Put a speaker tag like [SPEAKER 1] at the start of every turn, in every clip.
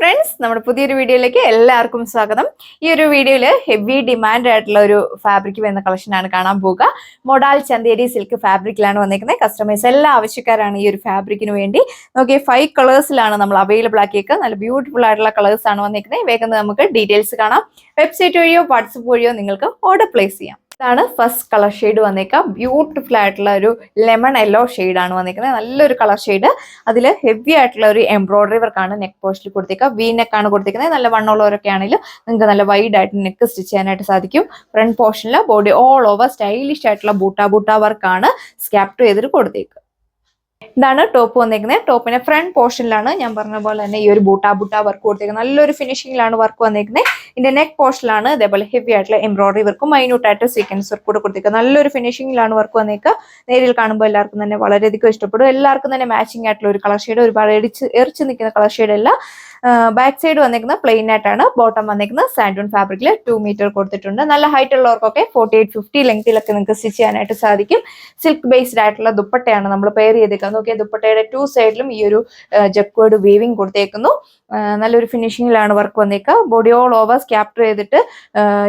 [SPEAKER 1] Friends, നമ്മുടെ പുതിയൊരു വീഡിയോയിലേക്ക് എല്ലാവർക്കും സ്വാഗതം. ഈ ഒരു വീഡിയോയിൽ ഹെവി ഡിമാൻഡ് ആയിട്ടുള്ള ഒരു ഫാബ്രിക് വരുന്ന കളക്ഷനാണ് കാണാൻ പോകുക. മൊഡാൽ ചന്തേരി സിൽക്ക് ഫാബ്രിക്കിലാണ് വന്നിരിക്കുന്നത്. കസ്റ്റമേഴ്സ് എല്ലാ ആവശ്യക്കാരാണ് ഈ ഒരു ഫാബ്രിക്കിന് വേണ്ടി. നോക്കിയേ, 5 കളേഴ്സിലാണ് നമ്മൾ അവൈലബിൾ ആക്കിയേക്കുക. നല്ല ബ്യൂട്ടിഫുൾ ആയിട്ടുള്ള കളേഴ്സ് ആണ് വന്നിരിക്കുന്നത്. വേഗം നമുക്ക് ഡീറ്റെയിൽസ് കാണാം. വെബ്സൈറ്റ് വഴിയോ വാട്സപ്പ് വഴിയോ നിങ്ങൾക്ക് ഓർഡർ പ്ലേസ് ചെയ്യാം. ഇതാണ് ഫസ്റ്റ് കളർ ഷെയ്ഡ് വന്നേക്കാം. ബ്യൂട്ടിഫുൾ ആയിട്ടുള്ള ഒരു ലെമൺ യെല്ലോ ഷെയ്ഡ് ആണ് വന്നിരിക്കുന്നത്. നല്ലൊരു കളർ ഷെയ്ഡ്. അതിൽ ഹെവി ആയിട്ടുള്ള ഒരു എംബ്രോയിഡറി വർക്കാണ് നെക്ക് പോസ്റ്റിൽ കൊടുത്തേക്കുക. വി നെക്ക് ആണ് കൊടുത്തിരിക്കുന്നത്. നല്ല വണ്ണമുള്ളവരൊക്കെ ആണെങ്കിൽ നിങ്ങൾക്ക് നല്ല വൈഡ് ആയിട്ട് നെക്ക് സ്റ്റിച്ച് ചെയ്യാനായിട്ട് സാധിക്കും. ഫ്രണ്ട് പോർഷനിൽ ബോഡി ഓൾ ഓവർ സ്റ്റൈലിഷ് ആയിട്ടുള്ള ബൂട്ട വർക്കാണ് സ്കാപ്റ്റ് ചെയ്തിട്ട് കൊടുത്തേക്കുക. ഇതാണ് ടോപ്പ് വന്നിരിക്കുന്നത്. ടോപ്പിന്റെ ഫ്രണ്ട് പോർഷനിലാണ് ഞാൻ പറഞ്ഞ പോലെ തന്നെ ഈ ഒരു ബൂട്ട വർക്ക് കൊടുത്തേക്കുന്നത്. നല്ലൊരു ഫിനിഷിംഗിലാണ് വർക്ക് വന്നിരിക്കുന്നത്. ഇതിന്റെ നെക്ക് പോർഷനിലാണ് ഇതേപോലെ ഹെവി ആയിട്ടുള്ള എംബ്രോയിഡറി വർക്കും മൈന്യൂട്ട് ആയിട്ട് സീക്വൻസ് വർക്ക് കൂടെ കൊടുത്തേക്കുക. നല്ലൊരു ഫിനിഷിംഗിലാണ് വർക്ക് വന്നിരിക്കുക. നേരിൽ കാണുമ്പോൾ എല്ലാവർക്കും തന്നെ വളരെയധികം ഇഷ്ടപ്പെടും. എല്ലാവർക്കും തന്നെ മാച്ചിങ് ആയിട്ടുള്ള ഒരു കളർ ഷെയ്ഡ്, ഒരുപാട് എറിച്ച് നിൽക്കുന്ന കളർ ഷെയ്ഡ് അല്ല. ബാക്ക് സൈഡ് വന്നിരിക്കുന്നത് പ്ലെയിൻ ആയിട്ടാണ്. ബോട്ടം വന്നിരിക്കുന്നത് സാൻഡൂൺ ഫാബ്രിക്കിൽ 2 മീറ്റർ കൊടുത്തിട്ടുണ്ട്. നല്ല ഹൈറ്റ് ഉള്ളവർക്കൊക്കെ 48-50 ലെങ്തിലൊക്കെ നിങ്ങൾക്ക് സ്റ്റിച്ച് ചെയ്യാനായിട്ട് സാധിക്കും. സിൽക്ക് ബേസ്ഡ് ആയിട്ടുള്ള ദുപ്പട്ടയാണ് നമ്മൾ പെയർ ചെയ്തേക്കുന്നത്. നോക്കിയാൽ ദുപ്പട്ടയുടെ 2 സൈഡിലും ഈ ഒരു ജക്വേർഡ് വീവിംഗ് കൊടുത്തേക്കുന്നു. നല്ലൊരു ഫിനിഷിംഗിലാണ് വർക്ക് വന്നേക്കുക. ബോഡി ഓൾ ഓവർ ക്യാപ്ചർ ചെയ്തിട്ട്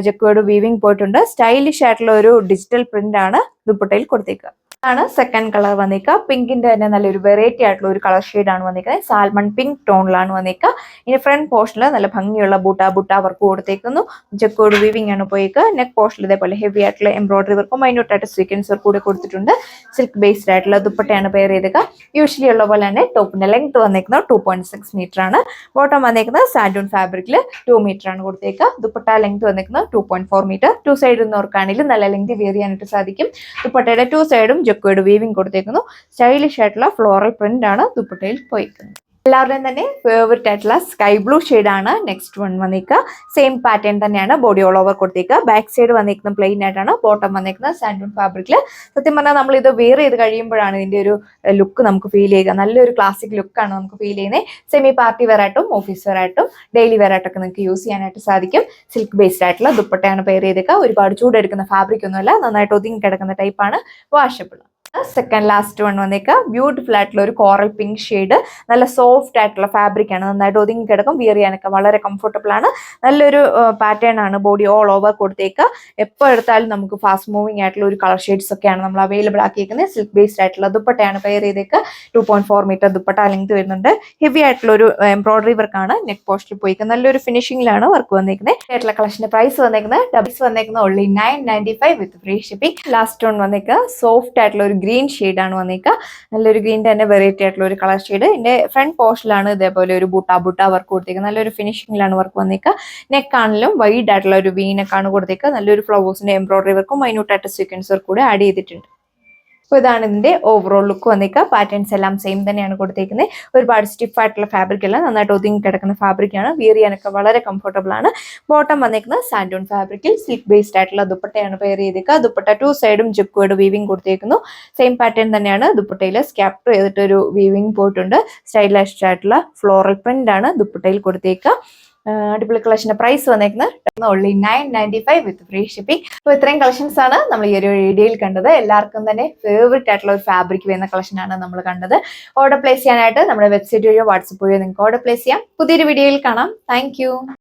[SPEAKER 1] ജക്വേർഡ് വീവിംഗ് പോയിട്ടുണ്ട്. സ്റ്റൈലിഷ് ആയിട്ടുള്ള ഒരു ഡിജിറ്റൽ പ്രിന്റ് ആണ് ദുപ്പട്ടയിൽ കൊടുത്തേക്കുക. ആണ് സെക്കൻഡ് കളർ വന്നേക്കുക. പിങ്കിന്റെ തന്നെ നല്ലൊരു വെറൈറ്റി ആയിട്ടുള്ള ഒരു കളർ ഷെയ്ഡ് ആണ് വന്നിരിക്കുന്നത്. സാൽമൺ പിങ്ക് ടോണിലാണ് വന്നേക്കുക. ഇനി ഫ്രണ്ട് പോർഷനിൽ നല്ല ഭംഗിയുള്ള ബൂട്ട വർക്ക് കൊടുത്തേക്കുന്നു. ജക്കോഡ് വീവിംഗ് ആണ് പോയേക്കുക. നെക്ക് പോർഷനിൽ ഇതേപോലെ ഹെവി ആയിട്ടുള്ള എംബ്രോയിഡറി വർക്കും മൈന്യൂട്ട് ആയിട്ട് സീക്വൻസ് വർക്ക് കൂടെ കൊടുത്തിട്ടുണ്ട്. സിൽക്ക് ബേസ്ഡ് ആയിട്ടുള്ള ദുപ്പട്ടയാണ് പെയർ ചെയ്തേക്കുക. യൂഷ്വലി ഉള്ള പോലെ തന്നെ ടോപ്പിന്റെ ലെങ്ത് വന്നേക്കുന്നത് 2.6 മീറ്റർ ആണ്. ബോട്ടം വന്നേക്കുന്നത് സാൻഡൂൺ ഫാബ്രിക്കിൽ 2 മീറ്റർ ആണ് കൊടുത്തേക്കുക. ദുപ്പട്ട ലെങ്ത് വന്നേക്കുന്നത് 2.4 മീറ്റർ. 2 സൈഡിൽ നിന്നവർക്കാണെങ്കിലും നല്ല ലെങ്ത് വെയർ ചെയ്യാനായിട്ട് സാധിക്കും. ദുപ്പട്ടയുടെ 2 സൈഡും ജക്വേർഡ് വീവിംഗ് കൊടുത്തേക്കുന്നു. സ്റ്റൈലിഷ് ആയിട്ടുള്ള ഫ്ലോറൽ പ്രിന്റ് ആണ് ദുപ്പട്ടയിൽ പോയിരിക്കുന്നത്. എല്ലാവരുടെയും തന്നെ ഫേവറേറ്റ് ആയിട്ടുള്ള സ്കൈ ബ്ലൂ ഷെയ്ഡ് ആണ് നെക്സ്റ്റ് വൺ വന്നിരിക്കുക. സെയിം പാറ്റേൺ തന്നെയാണ് ബോഡി ഓൾ ഓവർ കൊടുത്തേക്കുക. ബാക്ക് സൈഡ് വന്നിരിക്കുന്നത് പ്ലെയിൻ ആയിട്ടാണ്. ബോട്ടം വന്നിരിക്കുന്നത് സാൻഡൂൺ ഫാബ്രിക്കിൽ. സത്യം പറഞ്ഞാൽ നമ്മൾ ഇത് വെയർ ചെയ്ത് കഴിയുമ്പോഴാണ് ഇതിന്റെ ഒരു ലുക്ക് നമുക്ക് ഫീൽ ചെയ്യുക. നല്ലൊരു ക്ലാസിക് ലുക്കാണ് നമുക്ക് ഫീൽ ചെയ്യുന്നത്. സെമി പാർട്ടി വെയർ ആയിട്ടും ഓഫീസ് വെയർ ആയിട്ടും ഡെയിലി വെയർ ആയിട്ടൊക്കെ നിങ്ങൾക്ക് യൂസ് ചെയ്യാനായിട്ട് സാധിക്കും. സിൽക്ക് ബേസ്ഡ് ആയിട്ടുള്ള ദുപ്പട്ടയാണ് പെയർ ചെയ്തേക്കുക. ഒരുപാട് ചൂടെടുക്കുന്ന ഫാബ്രിക് ഒന്നുമല്ല, നന്നായിട്ട് ഒതുങ്ങി കിടക്കുന്ന ടൈപ്പാണ്. വാഷബിൾ. സെക്കൻഡ് ലാസ്റ്റ് വൺ വന്നേക്കുക. ബ്യൂട്ടിഫുൾ ആയിട്ടുള്ള ഒരു കോറൽ പിങ്ക് ഷെയ്ഡ്. നല്ല സോഫ്റ്റ് ആയിട്ടുള്ള ഫാബ്രിക് ആണ്. നന്നായിട്ട് ഒതുങ്ങി കിടക്കും. വിയർ ചെയ്യാനൊക്കെ വളരെ കംഫർട്ടബിൾ ആണ്. നല്ലൊരു പാറ്റേൺ ആണ് ബോഡി ഓൾ ഓവർ കൊടുത്തേക്കുക. എപ്പോൾ എടുത്താലും നമുക്ക് ഫാസ്റ്റ് മൂവിങ് ആയിട്ടുള്ള ഒരു കളർ ഷെയ്ഡ്സ് ഒക്കെയാണ് നമ്മൾ അവൈലബിൾ ആക്കിയിരിക്കുന്നത്. സിൽക്ക് ബേസ്ഡ് ആയിട്ടുള്ള ദുപ്പട്ടയാണ് പെയർ ചെയ്തേക്കുക. 2.4 മീറ്റർ ദുപ്പട്ട ലെങ്ത് വരുന്നുണ്ട്. ഹെവി ആയിട്ടുള്ള ഒരു എംബ്രോയിഡറി വർക്കാണ് നെക്ക് പോസ്റ്റിൽ പോയിക്കുന്നത്. നല്ലൊരു ഫിനിഷിംഗിലാണ് വർക്ക് വന്നിരിക്കുന്നത്. ആയിട്ടുള്ള കളക്ഷന്റെ പ്രൈസ് വന്നേക്കുന്നത് only 995 with free shipping. Last one വന്നേക്കുക സോഫ്റ്റ് ആയിട്ടുള്ള ഒരു ഗ്രീൻ ഷെയ്ഡ് ആണ് വന്നേക്കുക. നല്ലൊരു ഗ്രീൻ്റെ തന്നെ വെറൈറ്റി ആയിട്ടുള്ള ഒരു കളർ ഷെയ്ഡ്. ഇതിന്റെ ഫ്രണ്ട് പോർഷനിലാണ് ഇതേപോലെ ഒരു ബൂട്ട വർക്ക് കൊടുത്തേക്കുക. നല്ലൊരു ഫിനിഷിംഗിലാണ് വർക്ക് വന്നേക്കുക. നെക്ക് ആണെങ്കിലും വൈഡ് ആയിട്ടുള്ള ഒരു വി നെക്ക് ആണ് കൊടുത്തേക്കുക. നല്ലൊരു ഫ്ലവേഴ്സിന്റെ എംബ്രോയിഡറി വർക്കും മൈന്യൂട്ട് ആയിട്ട് സീക്വൻസ് വർക്ക് കൂടെ ആഡ് ചെയ്തിട്ടുണ്ട്. അപ്പോൾ ഇതാണ് ഇതിന്റെ ഓവറോൾ ലുക്ക് വന്നേക്കുക. പാറ്റേൺസ് എല്ലാം സെയിം തന്നെയാണ് കൊടുത്തേക്കുന്നത്. ഒരുപാട് സ്റ്റിഫ് ആയിട്ടുള്ള ഫാബ്രിക് അല്ല, നന്നായിട്ട് ഒതുങ്ങി കിടക്കുന്ന ഫാബ്രിക് ആണ്. വിയർ ചെയ്യാനൊക്കെ വളരെ കംഫർട്ടബിൾ ആണ്. ബോട്ടം വന്നേക്കുന്നത് സാൻഡൂൺ ഫാബ്രിക്കിൽ സിൽക്ക് ബേസ്ഡ് ആയിട്ടുള്ള ദുപ്പട്ടയാണ് പെയർ ചെയ്തേക്കുക. ദുപ്പട്ട 2 സൈഡും ജക്വേർഡ് വീവിംഗ് കൊടുത്തേക്കുന്നു. സെയിം പാറ്റേൺ തന്നെയാണ് ദുപ്പട്ടയിൽ സ്കാപ്ചർ ചെയ്തിട്ട് ഒരു വീവിംഗ് പോയിട്ടുണ്ട്. സ്റ്റൈലിഷ് ആയിട്ടുള്ള ഫ്ലോറൽ പ്രിന്റ് ആണ് ദുപ്പട്ടയിൽ കൊടുത്തേക്കുക. അടിപൊളി കളക്ഷന്റെ പ്രൈസ് വന്നേക്കുന്നത് ഓൺലി 995 വിത്ത് ഫ്രീ ഷിപ്പിംഗ്. അപ്പോൾ ഇത്രയും കളക്ഷൻസ് ആണ് നമ്മൾ ഈ ഒരു വീഡിയോയിൽ കണ്ടത്. എല്ലാവർക്കും തന്നെ ഫേവറേറ്റ് ആയിട്ടുള്ള ഒരു ഫാബ്രിക് വരുന്ന കളക്ഷൻ ആണ് നമ്മൾ കണ്ടത്. ഓർഡർ പ്ലേസ് ചെയ്യാനായിട്ട് നമ്മുടെ വെബ്സൈറ്റ് വഴിയോ വാട്സപ്പ് വഴിയോ നിങ്ങൾക്ക് ഓർഡർ പ്ലേസ് ചെയ്യാം. പുതിയൊരു വീഡിയോയിൽ കാണാം. താങ്ക്